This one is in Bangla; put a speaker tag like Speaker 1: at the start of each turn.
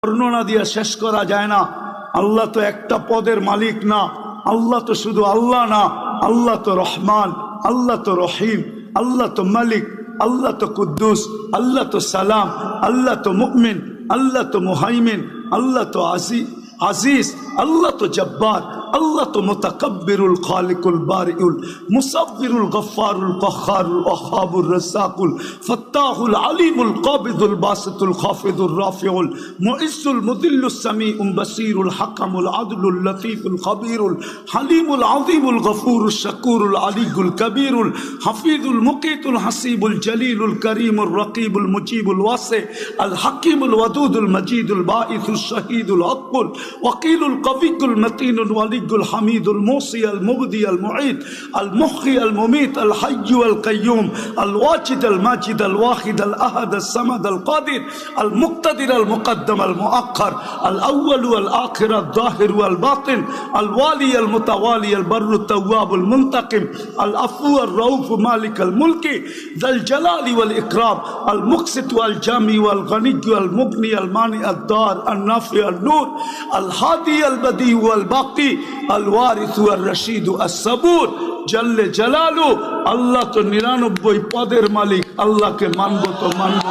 Speaker 1: বর্ণনা দিয়ে শেষ করা যায় না। আল্লাহ তো একটা পদের মালিক না, আল্লাহ তো শুধু আল্লাহ না, আল্লাহ তো রহমান, আল্লাহ তো রহিম, আল্লাহ তো মালিক, আল্লাহ তো কুদ্দুস, আল্লাহ তো সালাম, আল্লাহ তো মুমিন, আল্লাহ তো মুহাইমিন, আল্লাহ তো আজিজ, আল্লাহ তো জব্বার, আল্লাহ তো মুতাকাব্বিরুল খালিকুল বারিউল মুসাব্বিরুল গফফারুল কহ্হারুল ওয়াহ্হাবুর রাজ্জাকুল ফাত্তাহুল আলিমুল কাবিদুল বাসিতুল খাফিদুর রাফিউল মুইজ্জুল মুদিল্লুস সামিউল বাসীরুল হাকামুল আদলুল লতীফুল খবীরুল হালিমুল আযীমুল গফুরুশ শাকুরুল আলিয়ুল কবীরুল হাফিজুল মুকিতুল হাসিবুল জলিলুল করিমুর রকিবুল মুজিবুল ওয়াসি আল হাকিমুল ওয়াদুদুল মজিদুল বাঈসুশ শাহীদুল হকুল ওয়াকিলুল কবিয়ুল মতিনুল ওয়ালিয়ুল হামিদুল মুসি আল মুবদি আল মুঈদ আল মুহয়ি আল মুমীত আল হাইয়্যু আল কাইয়্যুম আল ওয়াজিদ আল মাজিদ আল ওয়াহিদ আল আহাদ আল সামাদ আল কাদির আল মুক্তাদির আল মুকদ্দম আল মুআক্খার আল আউয়াল ওয়াল আখির আল যাহির ওয়াল বাতিন আল ওয়ালি আল মুতাওয়ালি আল বাররু তাওয়াব আল মুনতাকিম আল আফু আর রাউফ মালিক আল মুলকি যাল জালালি ওয়াল ইকরাম আল মুকসিত ওয়াল জামি ওয়াল গনি ওয়াল মুগনি আল মানি আল দার আল নাফি আল নূর আল হাদি আল বদি ওয়াল বাকি আল ওয়ারিস ওয়াল রশিদ আস সাবুর জল্লে জালালু। আল্লাহ তো 99 পদের মালিক, আল্লাহকে মানবো তো মানবো।